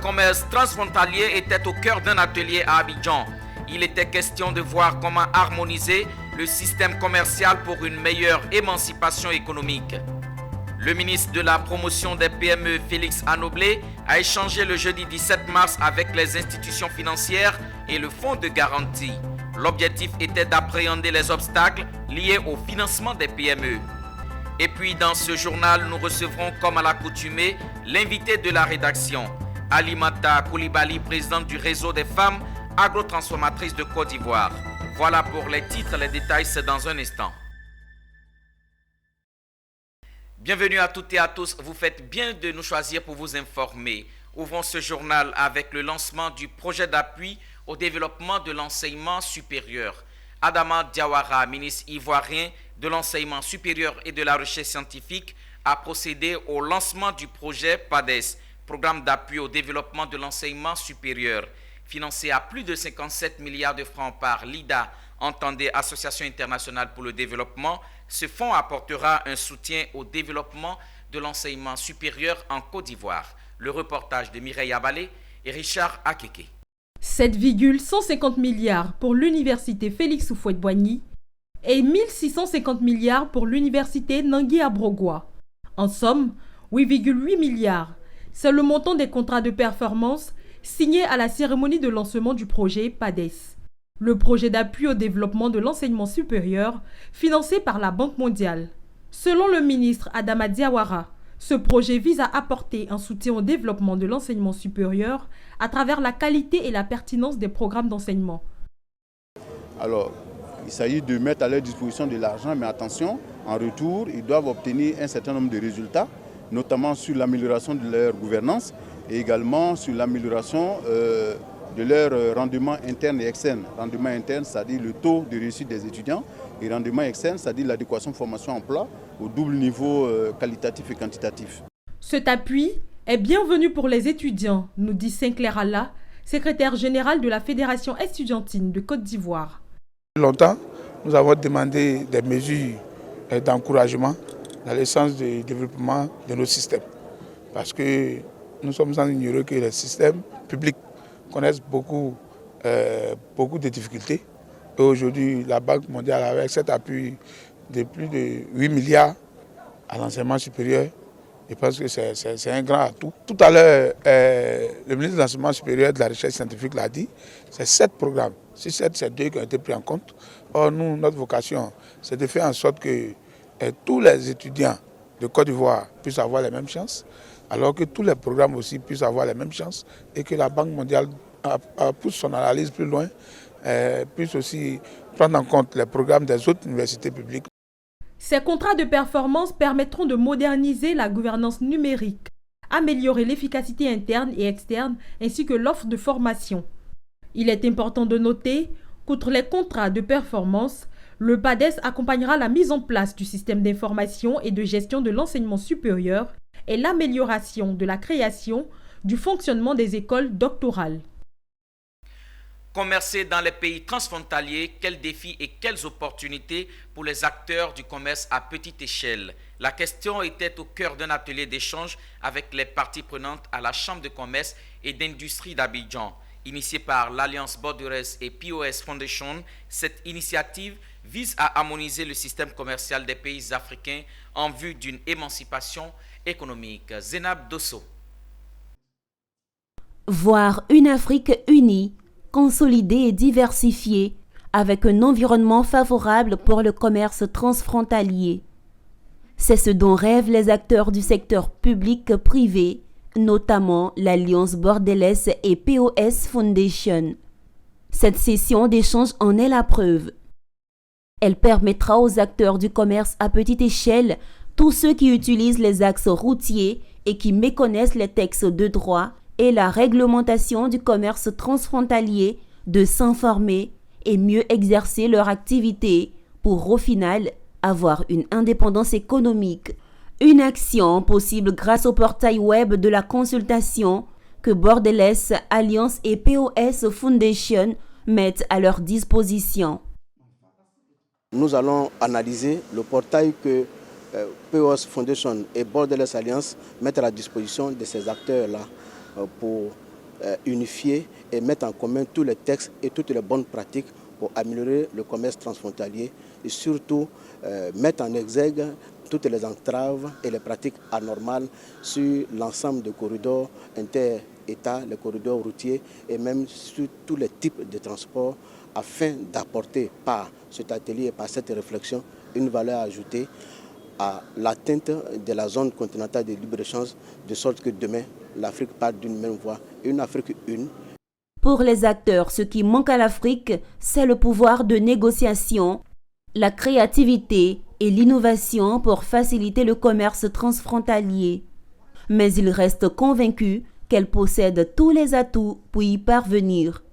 commerce transfrontalier était au cœur d'un atelier à Abidjan. Il était question de voir comment harmoniser le système commercial pour une meilleure émancipation économique. Le ministre de la promotion des PME, Félix Anoblé, a échangé le jeudi 17 mars avec les institutions financières et le fonds de garantie. L'objectif était d'appréhender les obstacles liés au financement des PME. Et puis dans ce journal, nous recevrons comme à l'accoutumée l'invité de la rédaction, Alimata Koulibaly, présidente du réseau des femmes agrotransformatrices de Côte d'Ivoire. Voilà pour les titres, les détails c'est dans un instant. Bienvenue à toutes et à tous, vous faites bien de nous choisir pour vous informer. Ouvrons ce journal avec le lancement du projet d'appui au développement de l'enseignement supérieur. Adama Diawara, ministre ivoirien de l'enseignement supérieur et de la recherche scientifique, a procédé au lancement du projet PADES, programme d'appui au développement de l'enseignement supérieur. Financé à plus de 57 milliards de francs par l'IDA, entendez Association internationale pour le développement, ce fonds apportera un soutien au développement de l'enseignement supérieur en Côte d'Ivoire. Le reportage de Mireille Abalé et Richard Akeke. 7,150 milliards pour l'université Félix Houphouët-Boigny et 1650 milliards pour l'université Nangui-Abrogwa. En somme, 8,8 milliards. C'est le montant des contrats de performance signés à la cérémonie de lancement du projet PADES. Le projet d'appui au développement de l'enseignement supérieur financé par la Banque mondiale. Selon le ministre Adama Diawara, ce projet vise à apporter un soutien au développement de l'enseignement supérieur à travers la qualité et la pertinence des programmes d'enseignement. Alors, il s'agit de mettre à leur disposition de l'argent, mais attention, en retour, ils doivent obtenir un certain nombre de résultats, notamment sur l'amélioration de leur gouvernance et également sur l'amélioration de leur rendement interne et externe. Rendement interne, c'est-à-dire le taux de réussite des étudiants, et rendement externe, c'est-à-dire l'adéquation formation-emploi au double niveau qualitatif et quantitatif. Cet appui est bienvenu pour les étudiants, nous dit Sinclair Allah, secrétaire général de la Fédération estudiantine de Côte d'Ivoire. Longtemps, nous avons demandé des mesures d'encouragement dans le sens du développement de nos systèmes. Parce que nous sommes sans ignorer que les systèmes publics connaissent beaucoup de difficultés. Et aujourd'hui, la Banque mondiale, avec cet appui de plus de 8 milliards à l'enseignement supérieur, je pense que c'est un grand atout. Tout à l'heure, le ministre de l'Enseignement supérieur et de la Recherche scientifique l'a dit, c'est 7 programmes. Si 7, c'est 2 qui ont été pris en compte. Or, nous, notre vocation, c'est de faire en sorte que tous les étudiants de Côte d'Ivoire puissent avoir les mêmes chances, alors que tous les programmes aussi puissent avoir les mêmes chances et que la Banque mondiale pousse son analyse plus loin, puisse aussi prendre en compte les programmes des autres universités publiques. Ces contrats de performance permettront de moderniser la gouvernance numérique, améliorer l'efficacité interne et externe ainsi que l'offre de formation. Il est important de noter qu'outre les contrats de performance, le PADES accompagnera la mise en place du système d'information et de gestion de l'enseignement supérieur et l'amélioration de la création du fonctionnement des écoles doctorales. Commercer dans les pays transfrontaliers, quels défis et quelles opportunités pour les acteurs du commerce à petite échelle? La question était au cœur d'un atelier d'échange avec les parties prenantes à la Chambre de commerce et d'industrie d'Abidjan. Initiée par l'Alliance Borderless et POS Foundation, cette initiative vise à harmoniser le système commercial des pays africains en vue d'une émancipation économique. Zénab Dosso. Voir une Afrique unie, consolidée et diversifiée, avec un environnement favorable pour le commerce transfrontalier. C'est ce dont rêvent les acteurs du secteur public-privé, notamment l'Alliance Borderless et POS Foundation. Cette session d'échange en est la preuve. Elle permettra aux acteurs du commerce à petite échelle, tous ceux qui utilisent les axes routiers et qui méconnaissent les textes de droit et la réglementation du commerce transfrontalier, de s'informer et mieux exercer leur activité pour au final avoir une indépendance économique. Une action possible grâce au portail web de la consultation que Borderless, Alliance et POS Foundation mettent à leur disposition. Nous allons analyser le portail que POS Foundation et Borderless Alliance mettent à la disposition de ces acteurs-là pour unifier et mettre en commun tous les textes et toutes les bonnes pratiques pour améliorer le commerce transfrontalier et surtout mettre en exergue toutes les entraves et les pratiques anormales sur l'ensemble des corridors inter-États, les corridors routiers et même sur tous les types de transports afin d'apporter par cet atelier et par cette réflexion une valeur ajoutée à l'atteinte de la zone continentale de libre-échange, de sorte que demain, l'Afrique part d'une même voie, une Afrique une. Pour les acteurs, ce qui manque à l'Afrique, c'est le pouvoir de négociation, la créativité et l'innovation pour faciliter le commerce transfrontalier. Mais ils restent convaincus qu'elle possède tous les atouts pour y parvenir.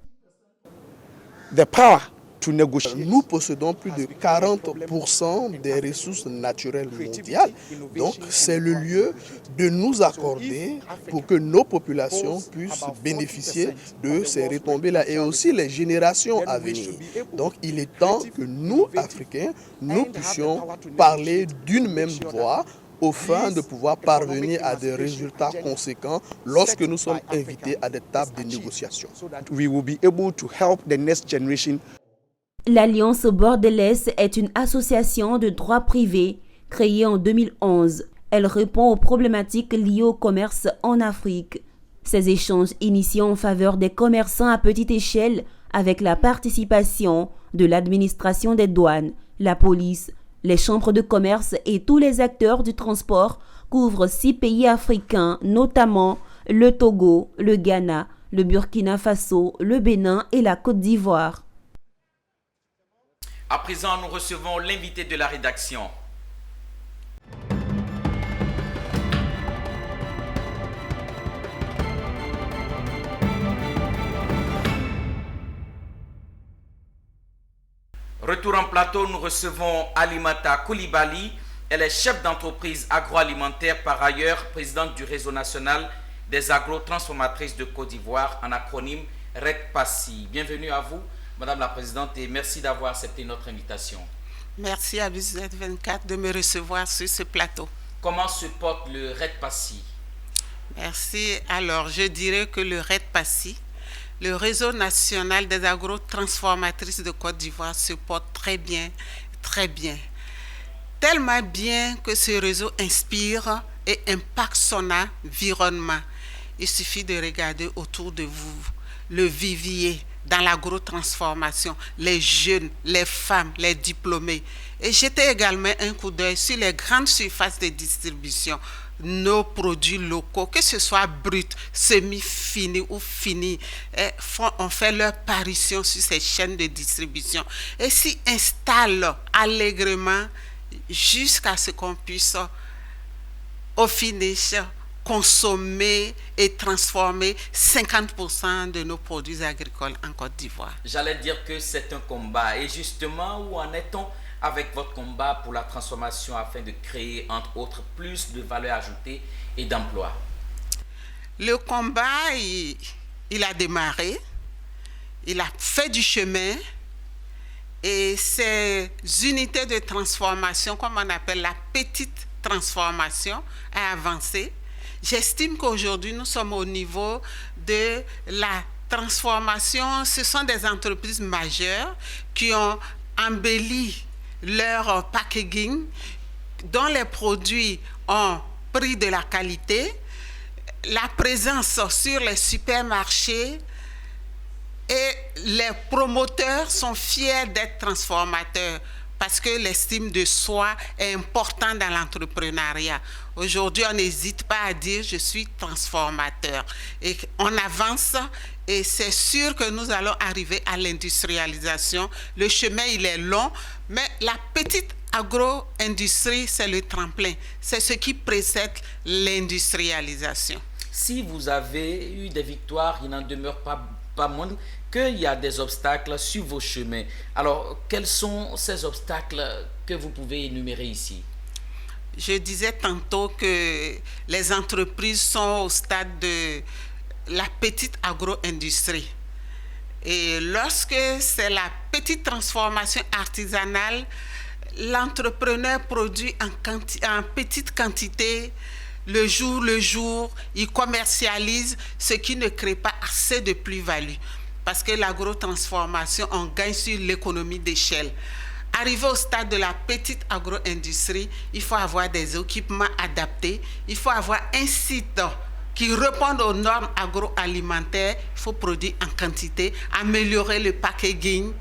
Nous possédons plus de 40% des ressources naturelles mondiales. Donc, c'est le lieu de nous accorder pour que nos populations puissent bénéficier de ces retombées-là et aussi les générations à venir. Donc, il est temps que nous, Africains, nous puissions parler d'une même voix au fin de pouvoir parvenir à des résultats conséquents lorsque nous sommes invités à des tables de négociation. L'Alliance bordelaise est une association de droit privé créée en 2011. Elle répond aux problématiques liées au commerce en Afrique. Ces échanges initiés en faveur des commerçants à petite échelle avec la participation de l'administration des douanes, la police, les chambres de commerce et tous les acteurs du transport couvrent 6 pays africains, notamment le Togo, le Ghana, le Burkina Faso, le Bénin et la Côte d'Ivoire. À présent, nous recevons l'invité de la rédaction. Retour en plateau, nous recevons Alimata Koulibaly. Elle est chef d'entreprise agroalimentaire, par ailleurs présidente du réseau national des agro-transformatrices de Côte d'Ivoire, en acronyme RECPACI. Bienvenue à vous, Madame la Présidente, et merci d'avoir accepté notre invitation. Merci à BZ24 de me recevoir sur ce plateau. Comment se porte le RECPACI? Merci. Alors, je dirais que le RECPACI, le réseau national des agro-transformatrices de Côte d'Ivoire, se porte très bien, très bien. Tellement bien que ce réseau inspire et impacte son environnement. Il suffit de regarder autour de vous le vivier dans l'agro-transformation, les jeunes, les femmes, les diplômés. Et jetez également un coup d'œil sur les grandes surfaces de distribution. Nos produits locaux, que ce soit brut, semi-fini ou fini, ont fait leur parution sur ces chaînes de distribution et s'y installent allègrement jusqu'à ce qu'on puisse, au finish, consommer et transformer 50% de nos produits agricoles en Côte d'Ivoire. J'allais dire que c'est un combat. Et justement, où en est-on avec votre combat pour la transformation afin de créer, entre autres, plus de valeur ajoutée et d'emploi? Le combat, il a démarré, il a fait du chemin et ces unités de transformation, comme on appelle la petite transformation, a avancé. J'estime qu'aujourd'hui, nous sommes au niveau de la transformation. Ce sont des entreprises majeures qui ont embelli leur packaging, dont les produits ont pris de la qualité, la présence sur les supermarchés, et les promoteurs sont fiers d'être transformateurs parce que l'estime de soi est importante dans l'entrepreneuriat. Aujourd'hui, on n'hésite pas à dire « je suis transformateur ». Et on avance et c'est sûr que nous allons arriver à l'industrialisation. Le chemin, il est long, mais la petite agro-industrie, c'est le tremplin. C'est ce qui précède l'industrialisation. Si vous avez eu des victoires, il n'en demeure pas moins qu'il y a des obstacles sur vos chemins. Alors, quels sont ces obstacles que vous pouvez énumérer ici? Je disais tantôt que les entreprises sont au stade de la petite agro-industrie. Et lorsque c'est la petite transformation artisanale, l'entrepreneur produit en petite quantité le jour, ils commercialisent ce qui ne crée pas assez de plus-value. Parce que l'agrotransformation, on gagne sur l'économie d'échelle. Arrivé au stade de la petite agro-industrie, il faut avoir des équipements adaptés, il faut avoir un site qui répondent aux normes agroalimentaires, il faut produire en quantité, améliorer le packaging,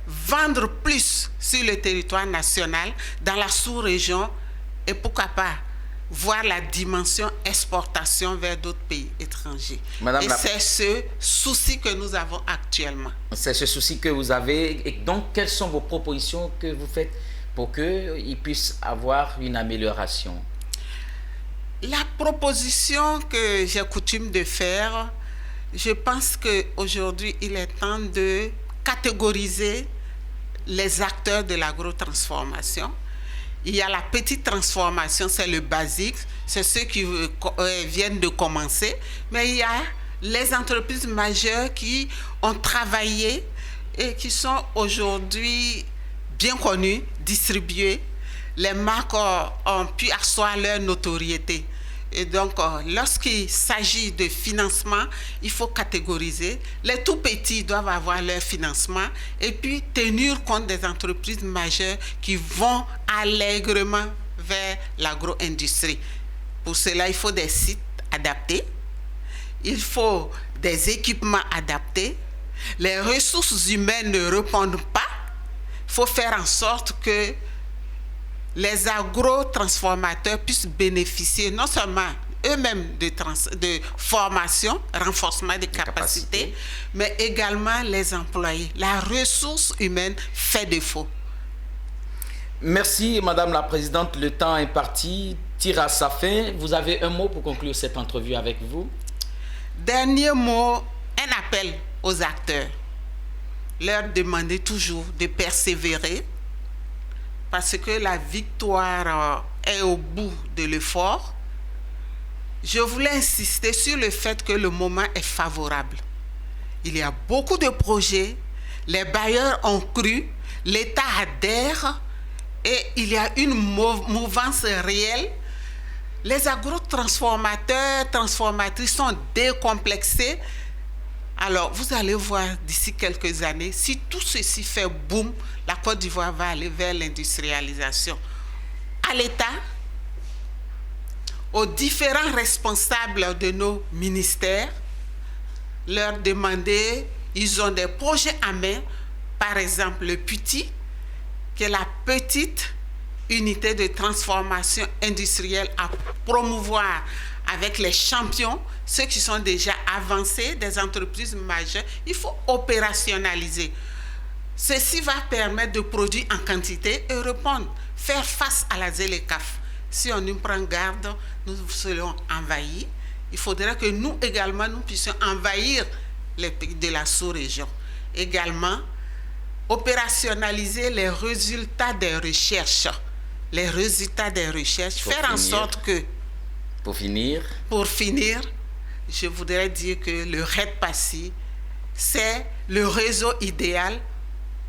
vendre plus sur le territoire national, dans la sous-région, et pourquoi pas voir la dimension exportation vers d'autres pays étrangers. C'est ce souci que nous avons actuellement. C'est ce souci que vous avez. Et donc, quelles sont vos propositions que vous faites pour qu'ils puissent avoir une amélioration? La proposition que j'ai coutume de faire, je pense qu'aujourd'hui, il est temps de catégoriser les acteurs de l'agrotransformation. Il y a la petite transformation, c'est le basique, c'est ceux qui viennent de commencer. Mais il y a les entreprises majeures qui ont travaillé et qui sont aujourd'hui bien connues, distribuées. Les marques ont pu asseoir leur notoriété. Et donc, lorsqu'il s'agit de financement, il faut catégoriser. Les tout petits doivent avoir leur financement et puis tenir compte des entreprises majeures qui vont allègrement vers l'agro-industrie. Pour cela, il faut des sites adaptés, il faut des équipements adaptés. Les ressources humaines ne répondent pas. Il faut faire en sorte que les agro-transformateurs puissent bénéficier non seulement eux-mêmes de formation, renforcement des capacités, mais également les employés. La ressource humaine fait défaut. Merci, Madame la Présidente. Le temps imparti tire à sa fin. Vous avez un mot pour conclure cette entrevue avec vous? Dernier mot, un appel aux acteurs. Leur demander toujours de persévérer, parce que la victoire est au bout de l'effort. Je voulais insister sur le fait que le moment est favorable. Il y a beaucoup de projets, les bailleurs ont cru, l'État adhère et il y a une mouvance réelle. Les agrotransformateurs, transformatrices sont décomplexés. Alors, vous allez voir d'ici quelques années, si tout ceci fait boom, la Côte d'Ivoire va aller vers l'industrialisation. À l'État, aux différents responsables de nos ministères, leur demander, ils ont des projets en main, par exemple le PUTI, qui est la petite unité de transformation industrielle à promouvoir avec les champions, ceux qui sont déjà avancés, des entreprises majeures. Il faut opérationnaliser. Ceci va permettre de produire en quantité et répondre, faire face à la ZLECAf. Si on nous prend garde, nous serons envahis. Il faudrait que nous également, nous puissions envahir les pays de la sous-région. Également, opérationnaliser les résultats des recherches. Les résultats des recherches, faire en sorte que... Pour finir, je voudrais dire que le REDPACI, c'est le réseau idéal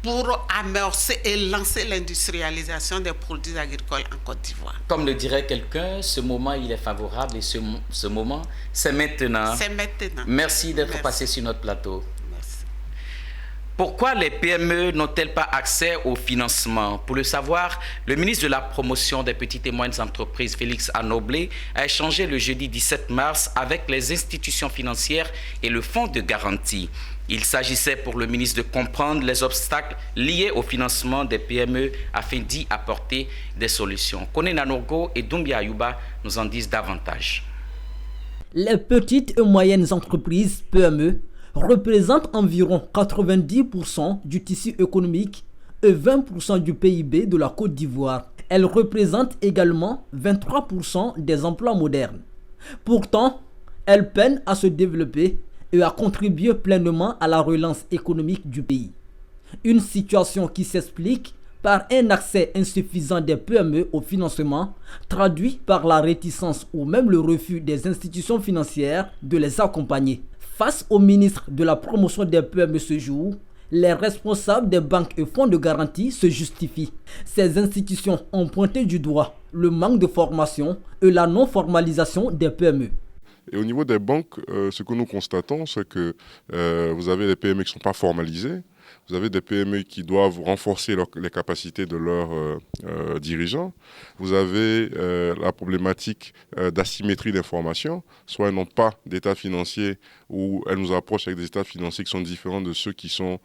pour amorcer et lancer l'industrialisation des produits agricoles en Côte d'Ivoire. Comme le dirait quelqu'un, ce moment, il est favorable et ce moment, c'est maintenant. C'est maintenant. Merci d'être passé sur notre plateau. Pourquoi les PME n'ont-elles pas accès au financement? Pour le savoir, le ministre de la Promotion des petites et moyennes entreprises, Félix Anoblé, a échangé le jeudi 17 mars avec les institutions financières et le fonds de garantie. Il s'agissait pour le ministre de comprendre les obstacles liés au financement des PME afin d'y apporter des solutions. Kone Nanorgo et Doumbia Ayuba nous en disent davantage. Les petites et moyennes entreprises PME représentent environ 90% du tissu économique et 20% du PIB de la Côte d'Ivoire. Elles représentent également 23% des emplois modernes. Pourtant, elles peinent à se développer et à contribuer pleinement à la relance économique du pays. Une situation qui s'explique par un accès insuffisant des PME au financement, traduit par la réticence ou même le refus des institutions financières de les accompagner. Face au ministre de la Promotion des PME ce jour, les responsables des banques et fonds de garantie se justifient. Ces institutions ont pointé du doigt le manque de formation et la non-formalisation des PME. Et au niveau des banques, ce que nous constatons, c'est que vous avez des PME qui ne sont pas formalisées, vous avez des PME qui doivent renforcer les capacités de leurs dirigeants, vous avez la problématique d'asymétrie d'information, soit elles n'ont pas d'état financier ou elles nous approchent avec des états financiers qui sont différents de ceux qui sont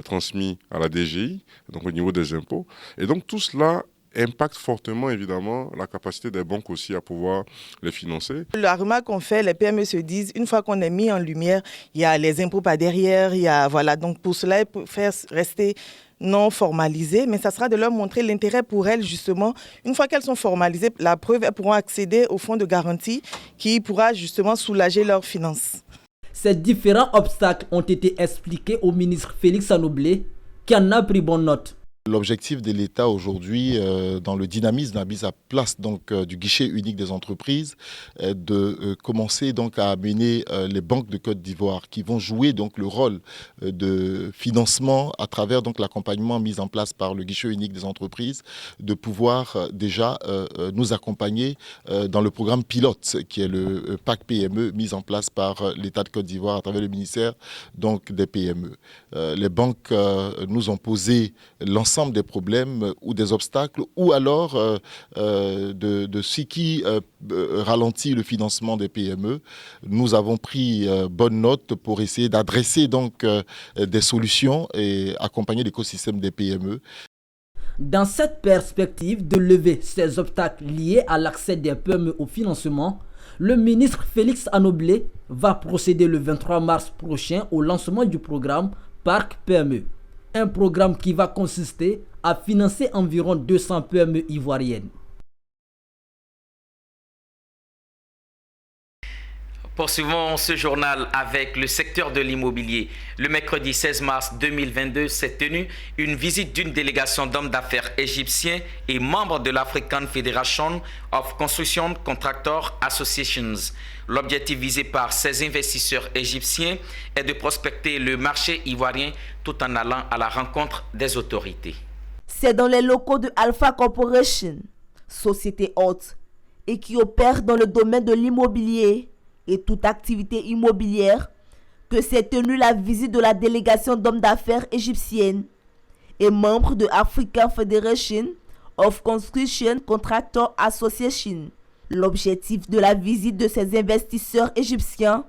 transmis à la DGI, donc au niveau des impôts. Et donc tout cela impacte fortement évidemment la capacité des banques aussi à pouvoir les financer. La remarque qu'on fait, les PME se disent, une fois qu'on est mis en lumière, il y a les impôts par derrière, il y a, voilà, donc pour cela, il faut faire rester non formalisées, mais ça sera de leur montrer l'intérêt pour elles justement. Une fois qu'elles sont formalisées, la preuve, elles pourront accéder au fonds de garantie qui pourra justement soulager leurs finances. Ces différents obstacles ont été expliqués au ministre Félix Anoblé, qui en a pris bonne note. L'objectif de l'État aujourd'hui, dans le dynamisme de la mise à place du guichet unique des entreprises, est de commencer donc à amener les banques de Côte d'Ivoire qui vont jouer donc le rôle de financement à travers donc l'accompagnement mis en place par le guichet unique des entreprises, de pouvoir déjà nous accompagner dans le programme pilote qui est le PAC PME mis en place par l'État de Côte d'Ivoire à travers le ministère donc des PME. Les banques nous ont posé l'ensemble des problèmes ou des obstacles ou alors de ce qui ralentit le financement des PME. Nous avons pris bonne note pour essayer d'adresser donc des solutions et accompagner l'écosystème des PME. Dans cette perspective de lever ces obstacles liés à l'accès des PME au financement, le ministre Félix Anoblé va procéder le 23 mars prochain au lancement du programme PAC PME. Un programme qui va consister à financer environ 200 PME ivoiriennes. Poursuivons ce journal avec le secteur de l'immobilier. Le mercredi 16 mars 2022 s'est tenue une visite d'une délégation d'hommes d'affaires égyptiens et membres de l'African Federation of Construction Contractor Associations. L'objectif visé par ces investisseurs égyptiens est de prospecter le marché ivoirien tout en allant à la rencontre des autorités. C'est dans les locaux de Alpha Corporation, société hôte, et qui opère dans le domaine de l'immobilier et toute activité immobilière, que s'est tenue la visite de la délégation d'hommes d'affaires égyptiennes et membres de African Federation of Construction Contractor Association. L'objectif de la visite de ces investisseurs égyptiens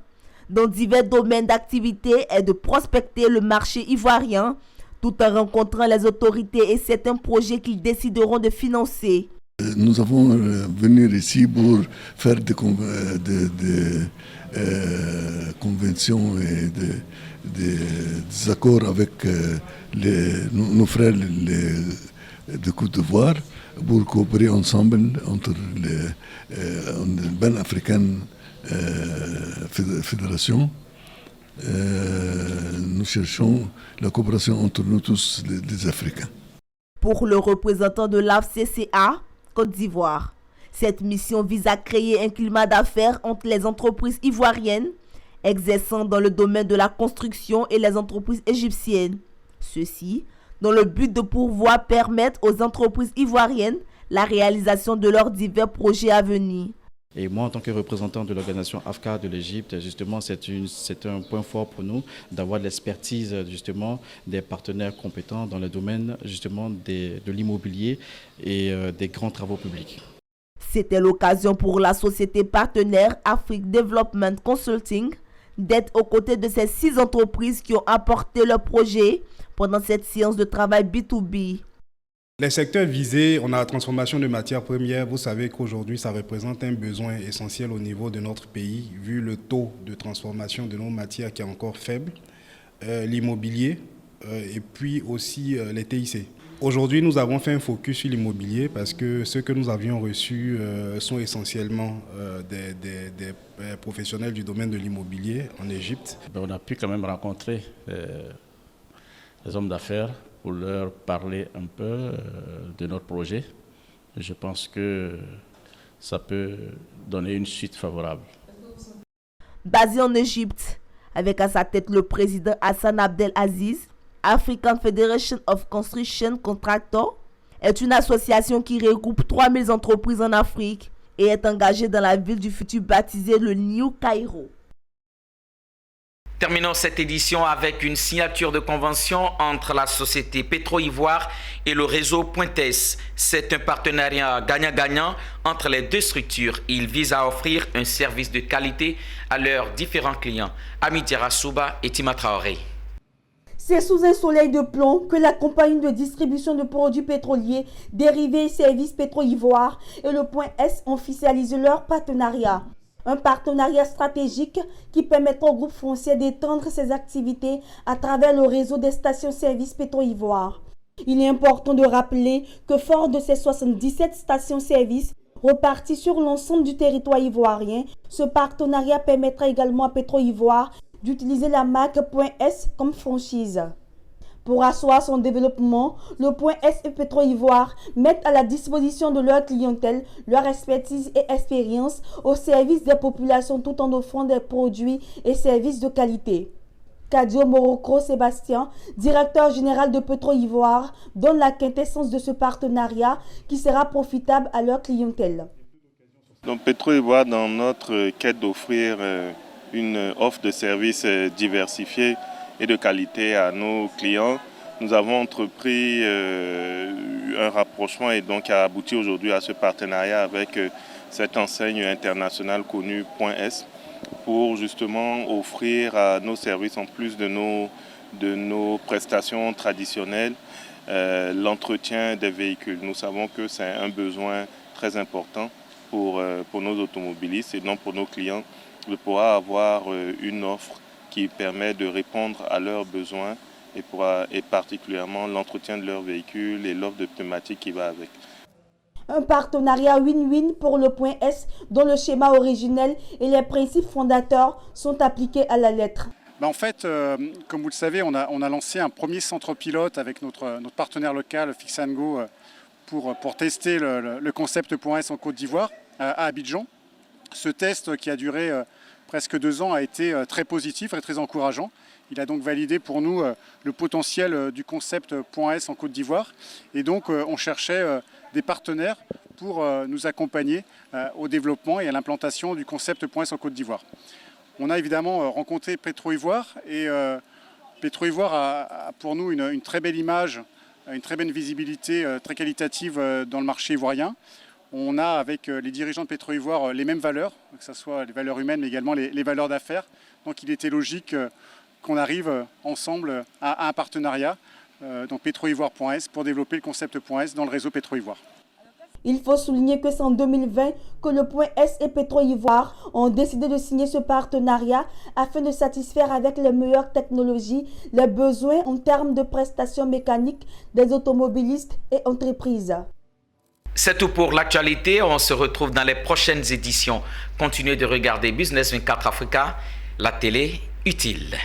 dans divers domaines d'activité est de prospecter le marché ivoirien tout en rencontrant les autorités et certains projets qu'ils décideront de financer. Nous avons venir ici pour faire des conventions et des accords avec nos frères de Côte d'Ivoire pour coopérer ensemble entre les Ben African Fédération. Nous cherchons la coopération entre nous tous, les Africains. Pour le représentant de l'AFCCA, Côte d'Ivoire, cette mission vise à créer un climat d'affaires entre les entreprises ivoiriennes exerçant dans le domaine de la construction et les entreprises égyptiennes. Ceci dans le but de pouvoir permettre aux entreprises ivoiriennes la réalisation de leurs divers projets à venir. Et moi, en tant que représentant de l'organisation AFCA de l'Égypte, justement, c'est un point fort pour nous d'avoir l'expertise justement des partenaires compétents dans le domaine justement de l'immobilier et des grands travaux publics. C'était l'occasion pour la société partenaire Afrique Development Consulting d'être aux côtés de ces 6 entreprises qui ont apporté leur projet pendant cette séance de travail B2B. Les secteurs visés, on a la transformation de matières premières. Vous savez qu'aujourd'hui, ça représente un besoin essentiel au niveau de notre pays, vu le taux de transformation de nos matières qui est encore faible, l'immobilier et puis aussi les TIC. Aujourd'hui, nous avons fait un focus sur l'immobilier parce que ceux que nous avions reçus sont essentiellement des professionnels du domaine de l'immobilier en Égypte. On a pu quand même rencontrer les hommes d'affaires pour leur parler un peu de notre projet. Je pense que ça peut donner une suite favorable. Basé en Égypte, avec à sa tête le président Hassan Abdel Aziz, African Federation of Construction Contractor est une association qui regroupe 3000 entreprises en Afrique et est engagée dans la ville du futur baptisée le New Cairo. Terminons cette édition avec une signature de convention entre la société Petro-Ivoire et le réseau Pointes. C'est un partenariat gagnant-gagnant entre les deux structures. Il vise à offrir un service de qualité à leurs différents clients. Amity Rassouba et Tima Traoré. C'est sous un soleil de plomb que la compagnie de distribution de produits pétroliers, dérivés et services Petro-Ivoire et le Point S officialisent leur partenariat. Un partenariat stratégique qui permettra au groupe foncier d'étendre ses activités à travers le réseau des stations-service Petro-Ivoire. Il est important de rappeler que fort de ces 77 stations-service reparties sur l'ensemble du territoire ivoirien, ce partenariat permettra également à Petro-Ivoire d'utiliser la marque Point S comme franchise. Pour asseoir son développement, le Point S et Petro-Ivoire mettent à la disposition de leur clientèle leur expertise et expérience au service des populations tout en offrant des produits et services de qualité. Kadio Morocco Sébastien, directeur général de Petro-Ivoire, donne la quintessence de ce partenariat qui sera profitable à leur clientèle. Donc Petro-Ivoire, dans notre quête d'offrir une offre de services diversifiée et de qualité à nos clients, nous avons entrepris un rapprochement et donc a abouti aujourd'hui à ce partenariat avec cette enseigne internationale connue Point S pour justement offrir à nos services, en plus de nos prestations traditionnelles, l'entretien des véhicules. Nous savons que c'est un besoin très important pour nos automobilistes et donc pour nos clients de pouvoir avoir une offre qui permet de répondre à leurs besoins et particulièrement l'entretien de leurs véhicules et l'offre de pneumatiques qui va avec. Un partenariat win-win pour le Point S dont le schéma originel et les principes fondateurs sont appliqués à la lettre. En fait, comme vous le savez, on a lancé un premier centre pilote avec notre partenaire local Fix & Go pour tester le concept Point S en Côte d'Ivoire, à Abidjan. Ce test qui a duré presque 2 ans a été très positif et très encourageant. Il a donc validé pour nous le potentiel du concept Point S en Côte d'Ivoire. Et donc on cherchait des partenaires pour nous accompagner au développement et à l'implantation du concept Point S en Côte d'Ivoire. On a évidemment rencontré Petro-Ivoire et Petro-Ivoire a pour nous une très belle image, une très belle visibilité très qualitative dans le marché ivoirien. On a avec les dirigeants de Petro-Ivoire les mêmes valeurs, que ce soit les valeurs humaines mais également les valeurs d'affaires. Donc il était logique qu'on arrive ensemble à un partenariat, donc Petro-Ivoire Point S, pour développer le concept Point S dans le réseau Petro-Ivoire. Il faut souligner que c'est en 2020 que le Point S et Petro-Ivoire ont décidé de signer ce partenariat afin de satisfaire avec les meilleures technologies les besoins en termes de prestations mécaniques des automobilistes et entreprises. C'est tout pour l'actualité. On se retrouve dans les prochaines éditions. Continuez de regarder Business 24 Africa, la télé utile.